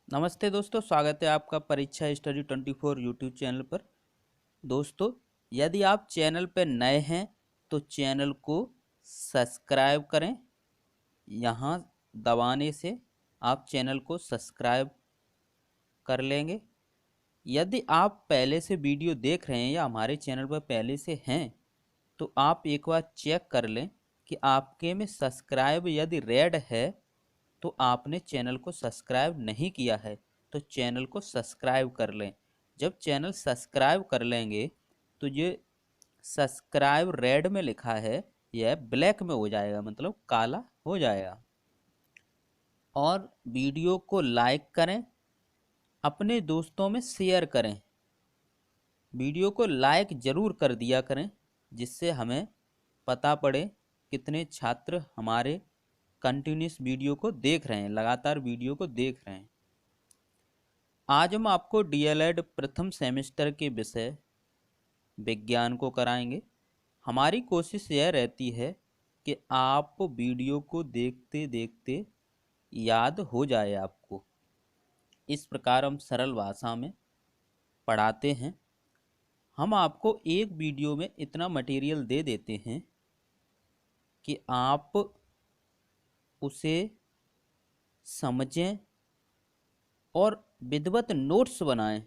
नमस्ते दोस्तों, स्वागत है आपका परीक्षा स्टडी 24 यूट्यूब चैनल पर। दोस्तों, यदि आप चैनल पर नए हैं तो चैनल को सब्सक्राइब करें। यहाँ दबाने से आप चैनल को सब्सक्राइब कर लेंगे। यदि आप पहले से वीडियो देख रहे हैं या हमारे चैनल पर पहले से हैं तो आप एक बार चेक कर लें कि आपके में सब्सक्राइब यदि रेड है तो आपने चैनल को सब्सक्राइब नहीं किया है, तो चैनल को सब्सक्राइब कर लें। जब चैनल सब्सक्राइब कर लेंगे तो ये सब्सक्राइब रेड में लिखा है, यह ब्लैक में हो जाएगा, मतलब काला हो जाएगा। और वीडियो को लाइक करें, अपने दोस्तों में शेयर करें। वीडियो को लाइक ज़रूर कर दिया करें, जिससे हमें पता पड़े कितने छात्र हमारे कंटिन्यूस वीडियो को देख रहे हैं, लगातार वीडियो को देख रहे हैं। आज हम आपको डीएलएड प्रथम सेमेस्टर के विषय विज्ञान को कराएंगे। हमारी कोशिश यह रहती है कि आप वीडियो को देखते देखते याद हो जाए आपको। इस प्रकार हम सरल भाषा में पढ़ाते हैं। हम आपको एक वीडियो में इतना मटेरियल दे देते हैं कि आप उसे समझें और विधिवत नोट्स बनाएं।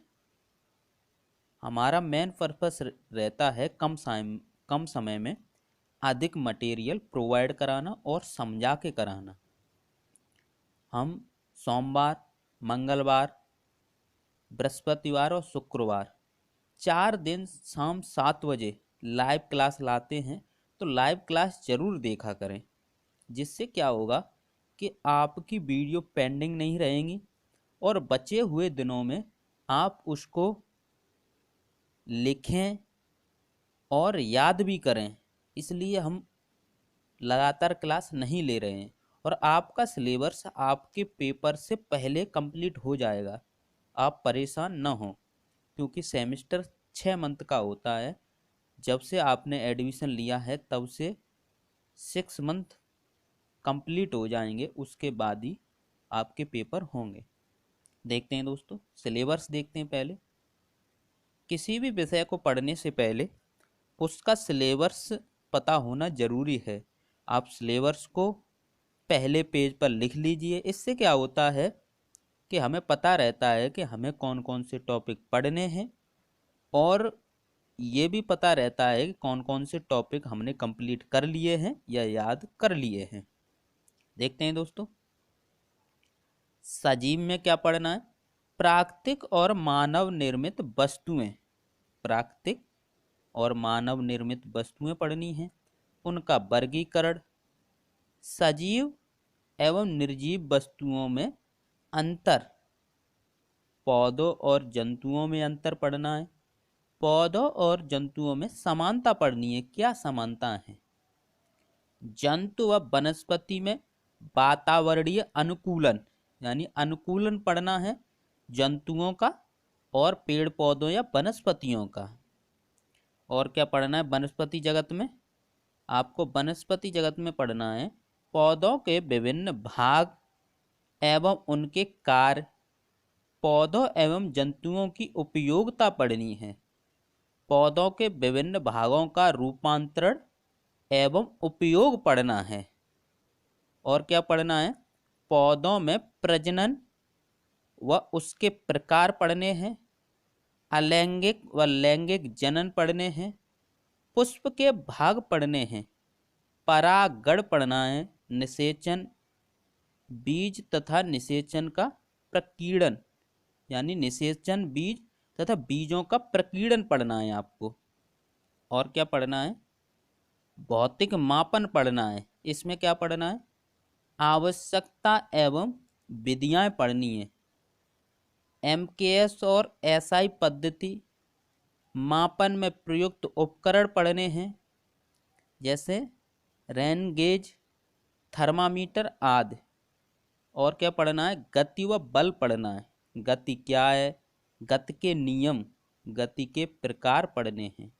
हमारा मेन पर्पस रहता है कम समय में अधिक मटेरियल प्रोवाइड कराना और समझा के कराना। हम सोमवार, मंगलवार, बृहस्पतिवार और शुक्रवार 4 दिन शाम 7 बजे लाइव क्लास लाते हैं। तो लाइव क्लास ज़रूर देखा करें, जिससे क्या होगा कि आपकी वीडियो पेंडिंग नहीं रहेंगी और बचे हुए दिनों में आप उसको लिखें और याद भी करें। इसलिए हम लगातार क्लास नहीं ले रहे हैं और आपका सिलेबस आपके पेपर से पहले कंप्लीट हो जाएगा। आप परेशान न हो, क्योंकि सेमेस्टर 6 मंथ का होता है। जब से आपने एडमिशन लिया है तब से 6 मंथ कंप्लीट हो जाएंगे, उसके बाद ही आपके पेपर होंगे। देखते हैं दोस्तों, सिलेबस देखते हैं। पहले किसी भी विषय को पढ़ने से पहले उसका सिलेबस पता होना ज़रूरी है। आप सिलेबस को पहले पेज पर लिख लीजिए। इससे क्या होता है कि हमें पता रहता है कि हमें कौन कौन से टॉपिक पढ़ने हैं और ये भी पता रहता है कि कौन कौन से टॉपिक हमने कंप्लीट कर लिए हैं या याद कर लिए हैं। देखते हैं दोस्तों, सजीव में क्या पढ़ना है। प्राकृतिक और मानव निर्मित वस्तुएं, प्राकृतिक और मानव निर्मित वस्तुएं पढ़नी हैं, उनका वर्गीकरण, सजीव एवं निर्जीव वस्तुओं में अंतर, पौधों और जंतुओं में अंतर पढ़ना है। पौधों और जंतुओं में समानता पढ़नी है, क्या समानता है। जंतु व वनस्पति में वातावरणीय अनुकूलन, यानी अनुकूलन पढ़ना है जंतुओं का और पेड़ पौधों या वनस्पतियों का। और क्या पढ़ना है वनस्पति जगत में, आपको वनस्पति जगत में पढ़ना है पौधों के विभिन्न भाग एवं उनके कार्य, पौधों एवं जंतुओं की उपयोगिता पढ़नी है, पौधों के विभिन्न भागों का रूपांतरण एवं उपयोग पढ़ना है। और क्या पढ़ना है, पौधों में प्रजनन व उसके प्रकार पढ़ने हैं, अलैंगिक व लैंगिक जनन पढ़ने हैं, पुष्प के भाग पढ़ने हैं, परागण पढ़ना है, निषेचन, बीज तथा निषेचन का प्रकीर्णन, यानी निषेचन बीज तथा बीजों का प्रकीर्णन पढ़ना है आपको। और क्या पढ़ना है, भौतिक मापन पढ़ना है। इसमें क्या पढ़ना है, आवश्यकता एवं विधियां पढ़नी है, एमकेएस और एसआई पद्धति, मापन में प्रयुक्त उपकरण पढ़ने हैं, जैसे रेन गेज, थर्मामीटर आदि। और क्या पढ़ना है, गति व बल पढ़ना है, गति क्या है, गति के नियम, गति के प्रकार पढ़ने हैं,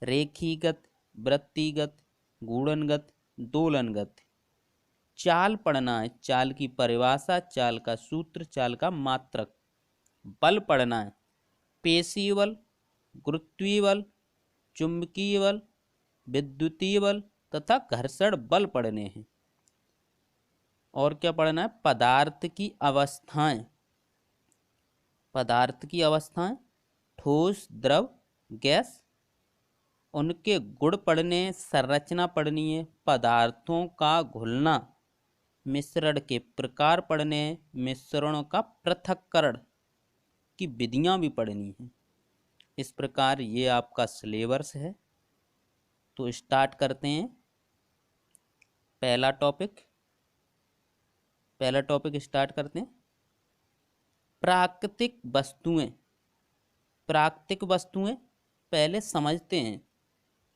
रेखीगत, वृत्तिगत, घूर्णनगत, दोलनगत। चाल पढ़ना है, चाल की परिभाषा, चाल का सूत्र, चाल का मात्रक। बल पढ़ना है, पेशीय बल, गुरुत्वीय बल, चुंबकीय बल, विद्युतीय बल तथा घर्षण बल पढ़ने हैं। और क्या पढ़ना है, पदार्थ की अवस्थाएं, पदार्थ की अवस्थाएं, ठोस, द्रव, गैस, उनके गुण पढ़ने, संरचना पढ़नी है, पदार्थों का घुलना, मिश्रण के प्रकार पढ़ने हैं, मिश्रणों का पृथक्करण की विधियां भी पढ़नी है। इस प्रकार ये आपका सिलेबस है। तो स्टार्ट करते हैं। पहला टॉपिक स्टार्ट करते हैं। प्राकृतिक वस्तुएं। प्राकृतिक वस्तुएं पहले समझते हैं।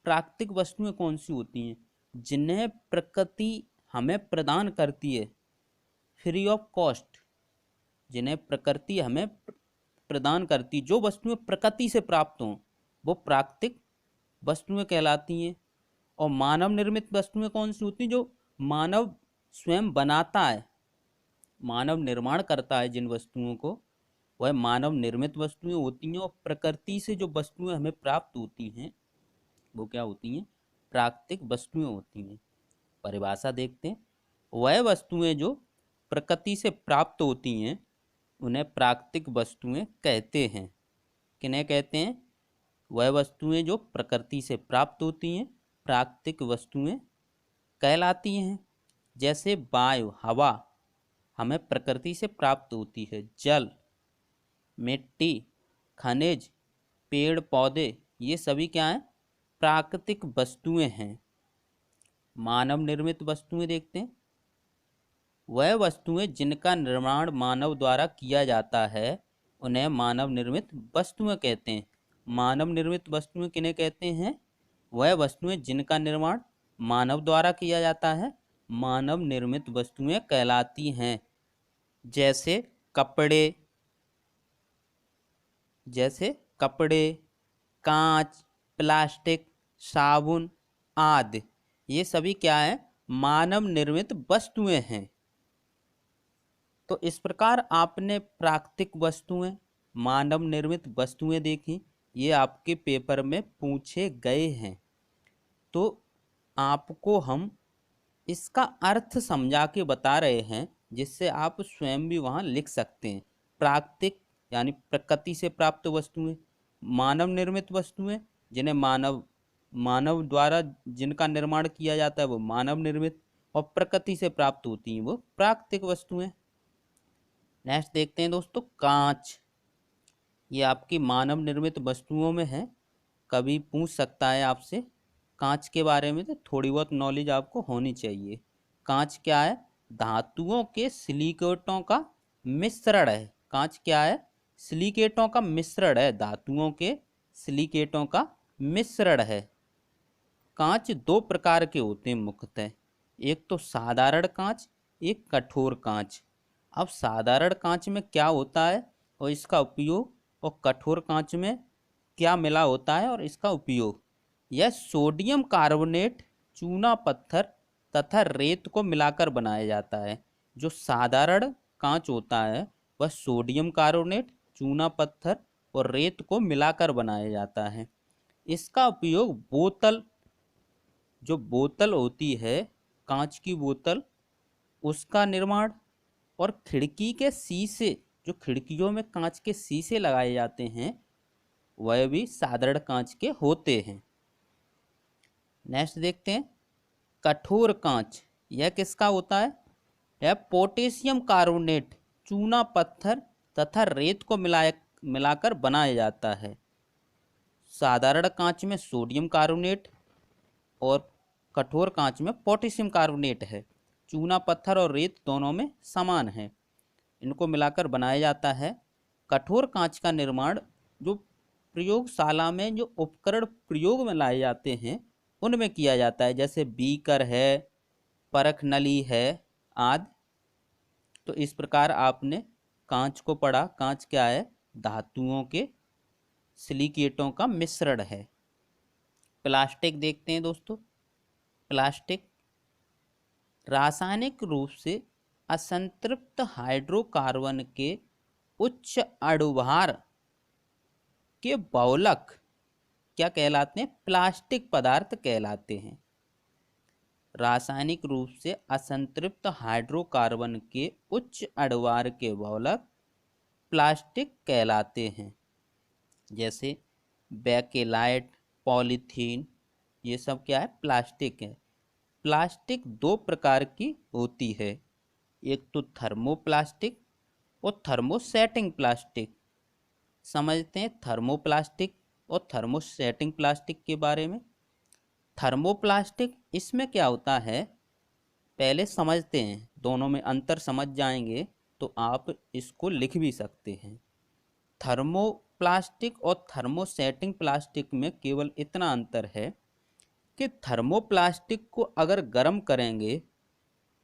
प्राकृतिक वस्तुएं कौन सी होती हैं? जिन्हें प्रकृति हमें प्रदान करती है फ्री ऑफ कॉस्ट, जिन्हें प्रकृति हमें प्रदान करती, जो वस्तुएं प्रकृति से प्राप्त हों वो प्राकृतिक वस्तुएं कहलाती हैं। और मानव निर्मित वस्तुएं कौन सी होती हैं? जो मानव स्वयं बनाता है, मानव निर्माण करता है जिन वस्तुओं को, वह मानव निर्मित वस्तुएं होती हैं। और प्रकृति से जो वस्तुएं हमें प्राप्त होती हैं वो क्या होती हैं? प्राकृतिक वस्तुएं होती हैं। परिभाषा देखते हैं। वह वस्तुएं जो प्रकृति से प्राप्त होती हैं उन्हें प्राकृतिक वस्तुएं कहते हैं। किन्हें कहते हैं? वह वस्तुएं जो प्रकृति से प्राप्त होती हैं प्राकृतिक वस्तुएं कहलाती हैं। जैसे वायु, हवा हमें प्रकृति से प्राप्त होती है। जल, मिट्टी, खनिज, पेड़ पौधे, ये सभी क्या हैं? प्राकृतिक वस्तुएं हैं। मानव निर्मित वस्तुएं देखते हैं। वह वस्तुएं जिनका निर्माण मानव द्वारा किया जाता है उन्हें मानव निर्मित वस्तुएं कहते हैं। मानव निर्मित वस्तुएं किन्हें कहते हैं? वह वस्तुएं जिनका निर्माण मानव द्वारा किया जाता है मानव निर्मित वस्तुएं कहलाती हैं। जैसे कपड़े, कांच, प्लास्टिक, साबुन आदि, ये सभी क्या है? मानव निर्मित वस्तुएं हैं। तो इस प्रकार आपने प्राकृतिक वस्तुएं, मानव निर्मित वस्तुएं देखी, ये आपके पेपर में पूछे गए हैं। तो आपको हम इसका अर्थ समझा के बता रहे हैं जिससे आप स्वयं भी वहाँ लिख सकते हैं। प्राकृतिक यानी प्रकृति से प्राप्त वस्तुएं, मानव निर्मित वस्तुएं जिन्हें मानव द्वारा जिनका निर्माण किया जाता है वो मानव निर्मित, और प्रकृति से प्राप्त होती हैं वो प्राकृतिक वस्तुएं। नेक्स्ट देखते हैं दोस्तों, कांच। ये आपकी मानव निर्मित वस्तुओं में है। कभी पूछ सकता है आपसे कांच के बारे में, तो थोड़ी बहुत नॉलेज आपको होनी चाहिए। कांच क्या है? धातुओं के सिलिकेटों का मिश्रण है। कांच क्या है? सिलिकेटों का मिश्रण है, धातुओं के सिलिकेटों का मिश्रण है। कांच दो प्रकार के होते हैं मुख्यतः, एक तो साधारण कांच, एक कठोर कांच। अब साधारण कांच में क्या होता है और इसका उपयोग, और कठोर कांच में क्या मिला होता है और इसका उपयोग। यह सोडियम कार्बोनेट, चूना पत्थर तथा रेत को मिलाकर बनाया जाता है। जो साधारण कांच होता है वह सोडियम कार्बोनेट, चूना पत्थर और रेत को मिलाकर बनाया जाता है। इसका उपयोग बोतल, जो बोतल होती है कांच की बोतल, उसका निर्माण, और खिड़की के शीशे, जो खिड़कियों में कांच के शीशे लगाए जाते हैं वह भी साधारण कांच के होते हैं। नेक्स्ट देखते हैं, कठोर कांच। यह किसका होता है? यह पोटेशियम कार्बोनेट, चूना पत्थर तथा रेत को मिलाकर बनाया जाता है। साधारण कांच में सोडियम कार्बोनेट और कठोर कांच में पोटेशियम कार्बोनेट है। चूना पत्थर और रेत दोनों में समान है, इनको मिलाकर बनाया जाता है। कठोर कांच का निर्माण जो प्रयोगशाला में जो उपकरण प्रयोग में लाए जाते हैं उनमें किया जाता है, जैसे बीकर है, परख नली है आदि। तो इस प्रकार आपने कांच को पढ़ा। कांच क्या है? धातुओं के सिलिकेटों का मिश्रण है। प्लास्टिक देखते हैं दोस्तों। प्लास्टिक रासायनिक रूप से असंतृप्त हाइड्रोकार्बन के उच्च अणुभार के बहुलक क्या कहलाते हैं? प्लास्टिक पदार्थ कहलाते हैं। रासायनिक रूप से असंतृप्त हाइड्रोकार्बन के उच्च अणुभार के बहुलक प्लास्टिक कहलाते हैं। जैसे बेकेलाइट, पॉलीथीन, ये सब क्या है? प्लास्टिक है। प्लास्टिक दो प्रकार की होती है, एक तो थर्मोप्लास्टिक और थर्मोसेटिंग प्लास्टिक। समझते हैं थर्मोप्लास्टिक और थर्मोसेटिंग प्लास्टिक के बारे में। थर्मोप्लास्टिक, इसमें क्या होता है पहले समझते हैं, दोनों में अंतर समझ जाएंगे तो आप इसको लिख भी सकते हैं। थर्मोप्लास्टिक और थर्मोसेटिंग प्लास्टिक में केवल इतना अंतर है कि थर्मोप्लास्टिक को अगर गर्म करेंगे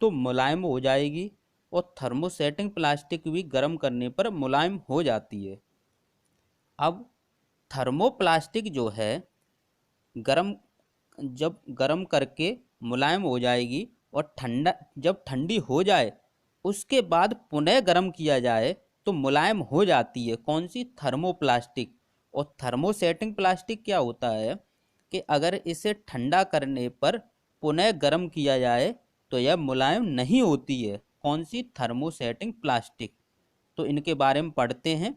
तो मुलायम हो जाएगी और थर्मोसेटिंग प्लास्टिक भी गर्म करने पर मुलायम हो जाती है। अब थर्मोप्लास्टिक जो है गर्म, जब गर्म करके मुलायम हो जाएगी और जब ठंडी हो जाए उसके बाद पुनः गर्म किया जाए तो मुलायम हो जाती है। कौन सी? थर्मोप्लास्टिक। और थर्मोसेटिंग प्लास्टिक क्या होता है कि अगर इसे ठंडा करने पर पुनः गर्म किया जाए तो यह मुलायम नहीं होती है। कौन सी? Thermosetting plastic. तो इनके बारे में पढ़ते हैं।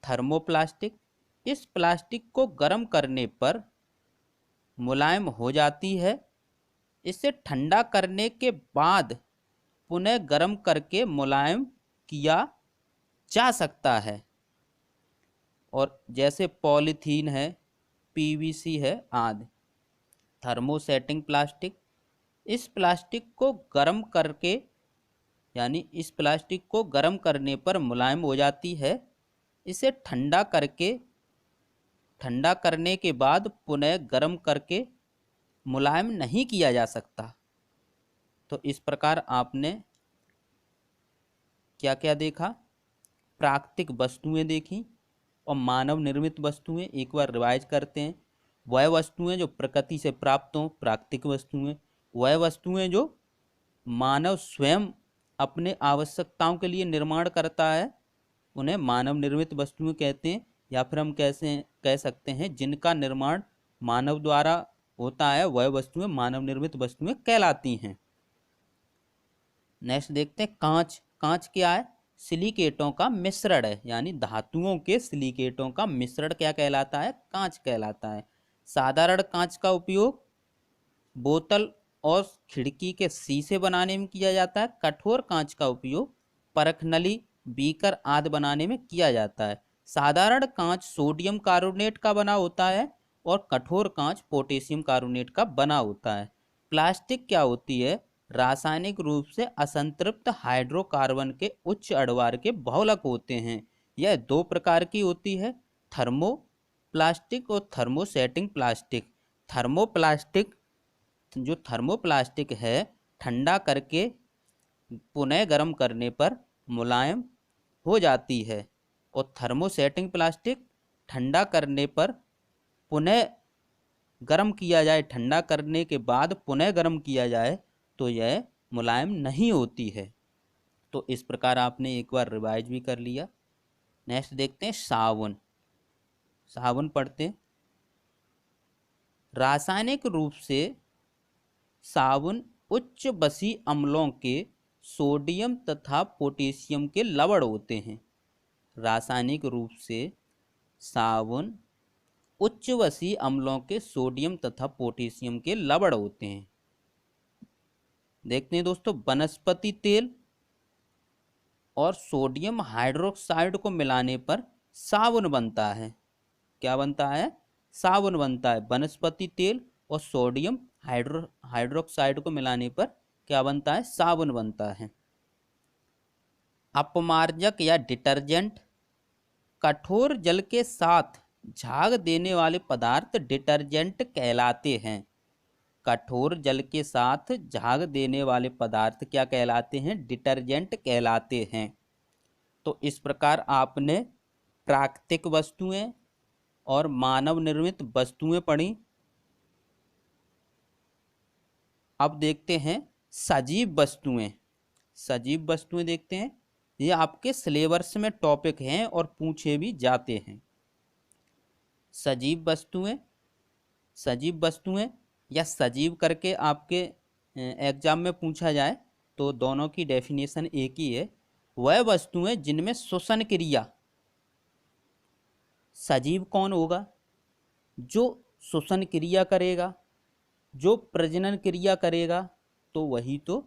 थर्मोप्लास्टिक, इस प्लास्टिक को गर्म करने पर मुलायम हो जाती है। इसे ठंडा करने के बाद पुनः गर्म करके मुलायम किया जा सकता है। और जैसे पॉलीथीन है, पीवीसी है आदि। थर्मोसेटिंग प्लास्टिक, इस प्लास्टिक को गर्म करके यानी इस प्लास्टिक को गर्म करने पर मुलायम हो जाती है। इसे ठंडा करने के बाद पुनः गर्म करके मुलायम नहीं किया जा सकता। तो इस प्रकार आपने क्या क्या देखा? प्राकृतिक वस्तुएं देखी और मानव निर्मित वस्तुएं। एक बार रिवाइज करते हैं। वह वस्तुएं जो प्रकृति से प्राप्त हों, प्राकृतिक वस्तुएं। वह वस्तुएं जो मानव स्वयं अपने आवश्यकताओं के लिए निर्माण करता है, उन्हें मानव निर्मित वस्तुएं कहते हैं। या फिर हम कैसे कह सकते हैं जिनका निर्माण मानव द्वारा होता है, वह वस्तुएं मानव निर्मित वस्तुएं कहलाती हैं। नेक्स्ट देखते हैं कांच। कांच क्या है? सिलिकेटों का मिश्रण है, यानी धातुओं के सिलिकेटों का मिश्रण क्या कहलाता है? कांच कहलाता है। साधारण कांच का उपयोग बोतल और खिड़की के शीशे बनाने में किया जाता है। कठोर कांच का उपयोग परखनली, बीकर आदि बनाने में किया जाता है। साधारण कांच सोडियम कार्बोनेट का बना होता है और कठोर कांच पोटेशियम कार्बोनेट का बना होता है। प्लास्टिक क्या होती है? रासायनिक रूप से असंतृप्त हाइड्रोकार्बन के उच्च अणुभार के बहुलक होते हैं। यह दो प्रकार की होती है, थर्मो प्लास्टिक और थर्मोसेटिंग प्लास्टिक। थर्मोप्लास्टिक, जो थर्मोप्लास्टिक है, ठंडा करके पुनः गर्म करने पर मुलायम हो जाती है। और थर्मोसेटिंग प्लास्टिक ठंडा करने पर पुनः गर्म किया जाए, ठंडा करने के बाद पुनः गर्म किया जाए तो यह मुलायम नहीं होती है। तो इस प्रकार आपने एक बार रिवाइज भी कर लिया। नेक्स्ट देखते हैं साबुन। साबुन पढ़ते हैं। रासायनिक रूप से साबुन उच्च बसी अम्लों के सोडियम तथा पोटेशियम के लवण होते हैं। रासायनिक रूप से साबुन उच्च बसी अम्लों के सोडियम तथा पोटेशियम के लवण होते हैं। देखते हैं दोस्तों, वनस्पति तेल और सोडियम हाइड्रोक्साइड को मिलाने पर साबुन बनता है। क्या बनता है? साबुन बनता है। वनस्पति तेल और सोडियम हाइड्रोक्साइड को मिलाने पर क्या बनता है? साबुन बनता है। अपमार्जक या डिटर्जेंट, कठोर जल के साथ झाग देने वाले पदार्थ डिटर्जेंट कहलाते हैं। कठोर जल के साथ झाग देने वाले पदार्थ क्या कहलाते हैं? डिटर्जेंट कहलाते हैं। तो इस प्रकार आपने प्राकृतिक वस्तुएं और मानव निर्मित वस्तुएं पढ़ी। अब देखते हैं सजीव वस्तुएं, सजीव वस्तुएं देखते हैं, ये आपके सिलेबस में टॉपिक हैं और पूछे भी जाते हैं। सजीव वस्तुएं, सजीव वस्तुएं या सजीव करके आपके एग्जाम में पूछा जाए तो दोनों की डेफिनेशन एक ही है। वह वस्तुएं जिनमें श्वसन क्रिया, सजीव कौन होगा? जो श्वसन क्रिया करेगा, जो प्रजनन क्रिया करेगा, तो वही तो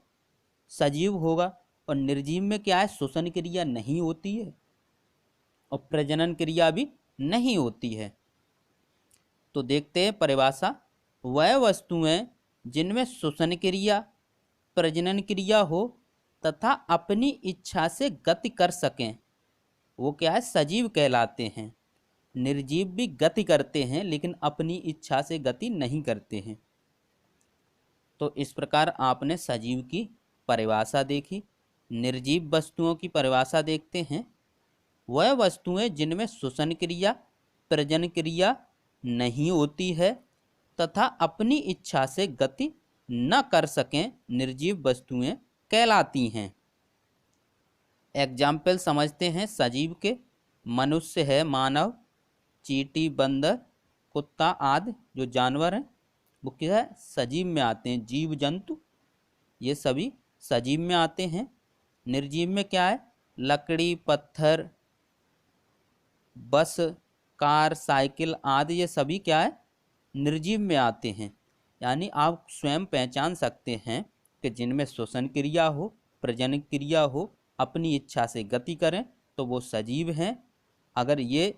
सजीव होगा। और निर्जीव में क्या है? श्वसन क्रिया नहीं होती है और प्रजनन क्रिया भी नहीं होती है। तो देखते हैं परिभाषा। वह वस्तुएं जिनमें श्वसन क्रिया, प्रजनन क्रिया हो तथा अपनी इच्छा से गति कर सकें, वो क्या है? सजीव कहलाते हैं। निर्जीव भी गति करते हैं लेकिन अपनी इच्छा से गति नहीं करते हैं। तो इस प्रकार आपने सजीव की परिभाषा देखी। निर्जीव वस्तुओं की परिभाषा देखते हैं। वह वस्तुएं जिनमें श्वसन क्रिया, प्रजनन क्रिया नहीं होती है तथा अपनी इच्छा से गति न कर सकें, निर्जीव वस्तुएं कहलाती हैं। एग्जाम्पल समझते हैं सजीव के। मनुष्य है, मानव, चींटी, बंदर, कुत्ता आदि जो जानवर हैं वो क्या है? सजीव में आते हैं। जीव जंतु ये सभी सजीव में आते हैं। निर्जीव में क्या है? लकड़ी, पत्थर, बस, कार, साइकिल आदि ये सभी क्या है? निर्जीव में आते हैं। यानी आप स्वयं पहचान सकते हैं कि जिनमें श्वसन क्रिया हो, प्रजनन क्रिया हो, अपनी इच्छा से गति करें तो वो सजीव हैं। अगर ये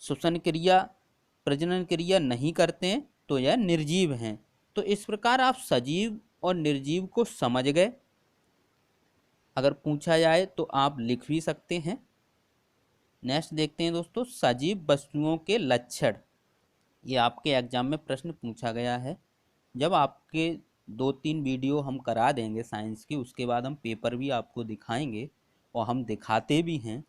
श्वसन क्रिया, प्रजनन क्रिया नहीं करते हैं तो यह निर्जीव हैं। तो इस प्रकार आप सजीव और निर्जीव को समझ गए। अगर पूछा जाए तो आप लिख भी सकते हैं। नेक्स्ट देखते हैं दोस्तों, सजीव वस्तुओं के लक्षण। ये आपके एग्जाम में प्रश्न पूछा गया है। जब आपके 2-3 वीडियो हम करा देंगे साइंस की, उसके बाद हम पेपर भी आपको दिखाएंगे और हम दिखाते भी हैं।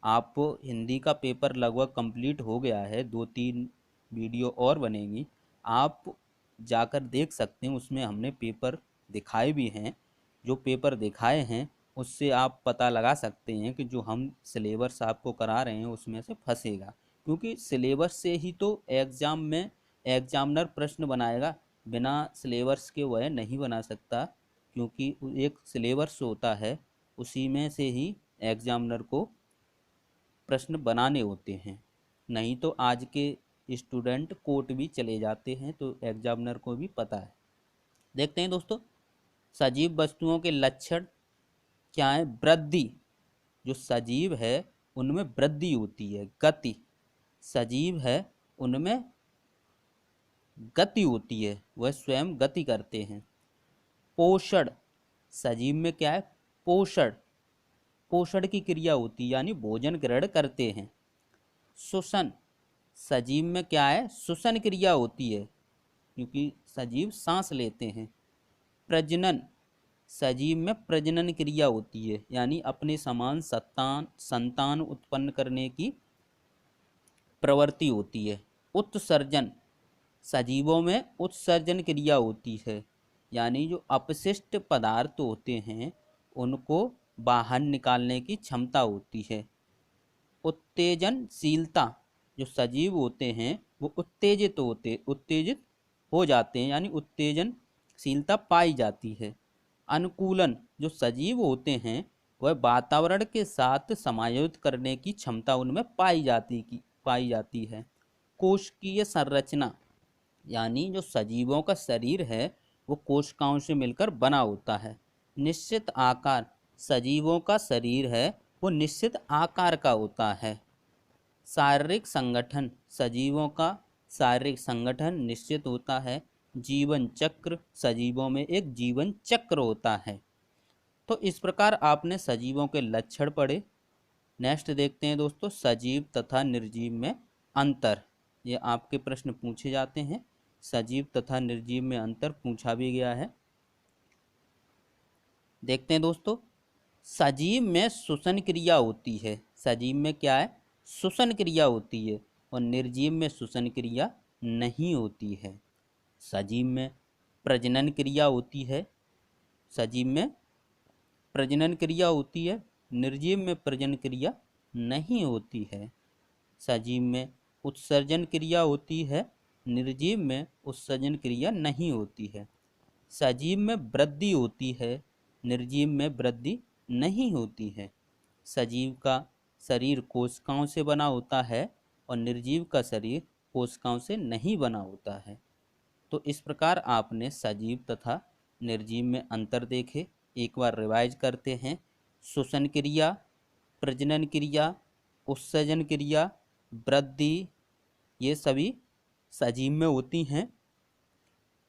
आप हिंदी का पेपर लगभग कंप्लीट हो गया है, 2-3 वीडियो और बनेगी, आप जाकर देख सकते हैं। उसमें हमने पेपर दिखाए भी हैं। जो पेपर दिखाए हैं उससे आप पता लगा सकते हैं कि जो हम सिलेबस आपको करा रहे हैं उसमें से फंसेगा, क्योंकि सिलेबस से ही तो एग्ज़ाम में एग्जामिनर प्रश्न बनाएगा। बिना सिलेबस के वह नहीं बना सकता, क्योंकि एक सिलेबस होता है, उसी में से ही एग्जामिनर को प्रश्न बनाने होते हैं। नहीं तो आज के स्टूडेंट कोर्ट भी चले जाते हैं, तो एग्जामिनर को भी पता है। देखते हैं दोस्तों, सजीव वस्तुओं के लक्षण क्या है? वृद्धि, जो सजीव है उनमें वृद्धि होती है। गति, सजीव है उनमें गति होती है, वह स्वयं गति करते हैं। पोषण, सजीव में क्या है? पोषण, पोषण की क्रिया होती है, यानी भोजन ग्रहण करते हैं। श्वसन, सजीव में क्या है? श्वसन क्रिया होती है, क्योंकि सजीव सांस लेते हैं। प्रजनन, सजीव में प्रजनन क्रिया होती है, यानी अपने समान संतान उत्पन्न करने की प्रवृत्ति होती है। उत्सर्जन, सजीवों में उत्सर्जन क्रिया होती है, यानी जो अपशिष्ट पदार्थ होते हैं उनको बाहर निकालने की क्षमता होती है। उत्तेजनशीलता, जो सजीव होते हैं वो उत्तेजित हो जाते हैं, यानी उत्तेजनशीलता पाई जाती है। अनुकूलन, जो सजीव होते हैं वह वातावरण के साथ समायोजित करने की क्षमता उनमें पाई जाती है। कोशिकीय संरचना, यानी जो सजीवों का शरीर है वो कोशिकाओं से मिलकर बना होता है। निश्चित आकार, सजीवों का शरीर है वो निश्चित आकार का होता है। शारीरिक संगठन, सजीवों का शारीरिक संगठन निश्चित होता है। जीवन चक्र, सजीवों में एक जीवन चक्र होता है। तो इस प्रकार आपने सजीवों के लक्षण पढ़े। नेक्स्ट देखते हैं दोस्तों, सजीव तथा निर्जीव में अंतर। ये आपके प्रश्न पूछे जाते हैं। सजीव तथा निर्जीव में अंतर पूछा भी गया है। देखते हैं दोस्तों, सजीव में श्वसन क्रिया होती है। सजीव में क्या है? श्वसन क्रिया होती है, और निर्जीव में श्वसन क्रिया नहीं होती है। सजीव में प्रजनन क्रिया होती है, सजीव में प्रजनन क्रिया होती है, निर्जीव में प्रजनन क्रिया नहीं होती है। सजीव में उत्सर्जन क्रिया होती है, निर्जीव में उत्सर्जन क्रिया नहीं होती है। सजीव में वृद्धि होती है, निर्जीव में वृद्धि नहीं होती है। सजीव का शरीर कोशिकाओं से बना होता है और निर्जीव का शरीर कोशिकाओं से नहीं बना होता है। तो इस प्रकार आपने सजीव तथा निर्जीव में अंतर देखे। एक बार रिवाइज करते हैं। श्वसन क्रिया, प्रजनन क्रिया, उत्सर्जन क्रिया, वृद्धि, ये सभी सजीव में होती हैं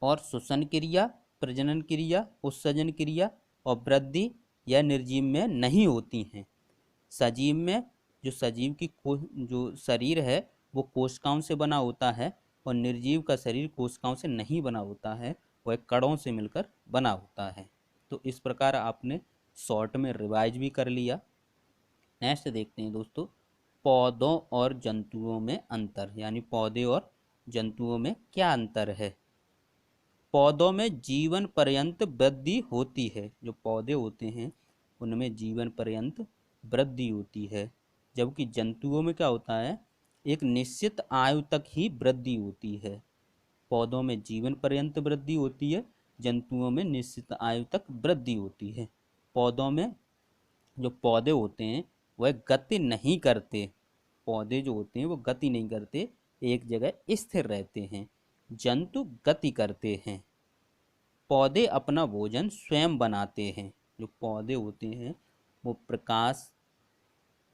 और श्वसन क्रिया, प्रजनन क्रिया, उत्सर्जन क्रिया और वृद्धि यह निर्जीव में नहीं होती हैं। सजीव में जो सजीव की जो शरीर है वो कोशिकाओं से बना होता है और निर्जीव का शरीर कोशिकाओं से नहीं बना होता है, वह कणों से मिलकर बना होता है। तो इस प्रकार आपने शॉर्ट में रिवाइज भी कर लिया। नेक्स्ट देखते हैं दोस्तों, पौधों और जंतुओं में अंतर, यानी पौधे और जंतुओं में क्या अंतर है। पौधों में जीवन पर्यंत वृद्धि होती है, जो पौधे होते हैं उनमें जीवन पर्यंत वृद्धि होती है, जबकि जंतुओं में क्या होता है, एक निश्चित आयु तक ही वृद्धि होती है। पौधों में जीवन पर्यंत वृद्धि होती है, जंतुओं में निश्चित आयु तक वृद्धि होती है। पौधों में जो पौधे होते हैं वह गति नहीं करते, पौधे जो होते हैं वो गति नहीं करते, एक जगह स्थिर रहते हैं। जंतु गति करते हैं। पौधे अपना भोजन स्वयं बनाते हैं, जो पौधे होते हैं वो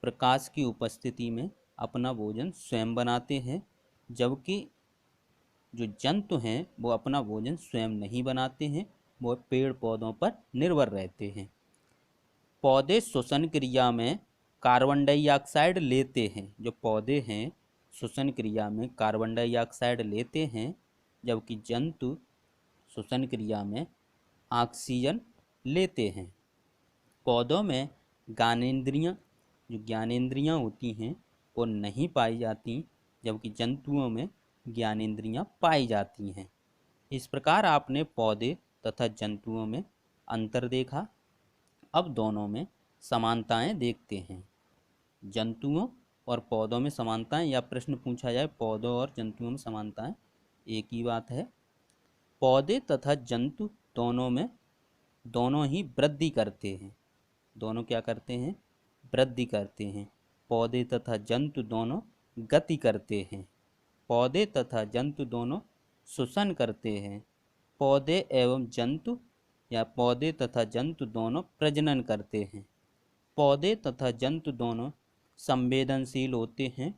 प्रकाश की उपस्थिति में अपना भोजन स्वयं बनाते हैं, जबकि जो जंतु हैं वो अपना भोजन स्वयं नहीं बनाते हैं, वो पेड़ पौधों पर निर्भर रहते हैं। पौधे श्वसन क्रिया में कार्बन डाइऑक्साइड लेते हैं, जो पौधे हैं श्वसन क्रिया में कार्बन डाइऑक्साइड लेते हैं, जबकि जंतु श्वसन क्रिया में ऑक्सीजन लेते हैं। पौधों में ज्ञानेंद्रियाँ, जो ज्ञानेंद्रियाँ होती हैं वो नहीं पाई जाती, जबकि जंतुओं में ज्ञानेंद्रियाँ पाई जाती हैं। इस प्रकार आपने पौधे तथा जंतुओं में अंतर देखा। अब दोनों में समानताएं देखते हैं। जंतुओं और पौधों में समानताएं, या प्रश्न पूछा जाए पौधों और जंतुओं में समानताएं, एक ही बात है। पौधे तथा जंतु दोनों ही वृद्धि करते हैं। दोनों क्या करते हैं, वृद्धि करते हैं। पौधे तथा जंतु दोनों गति करते हैं। पौधे तथा जंतु दोनों श्वसन करते हैं। पौधे एवं जंतु या पौधे तथा जंतु दोनों प्रजनन करते हैं। पौधे तथा जंतु दोनों संवेदनशील होते हैं।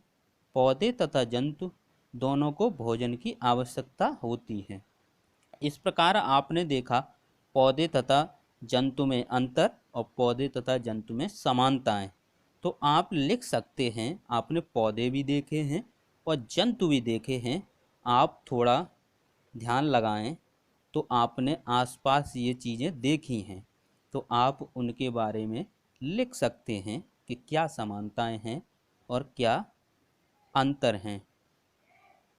पौधे तथा जंतु दोनों को भोजन की आवश्यकता होती है। इस प्रकार आपने देखा पौधे तथा जंतु में अंतर और पौधे तथा जंतु में समानताएं। तो आप लिख सकते हैं, आपने पौधे भी देखे हैं और जंतु भी देखे हैं। आप थोड़ा ध्यान लगाएं तो आपने आसपास ये चीज़ें देखी हैं, तो आप उनके बारे में लिख सकते हैं कि क्या समानताएं हैं और क्या अंतर हैं।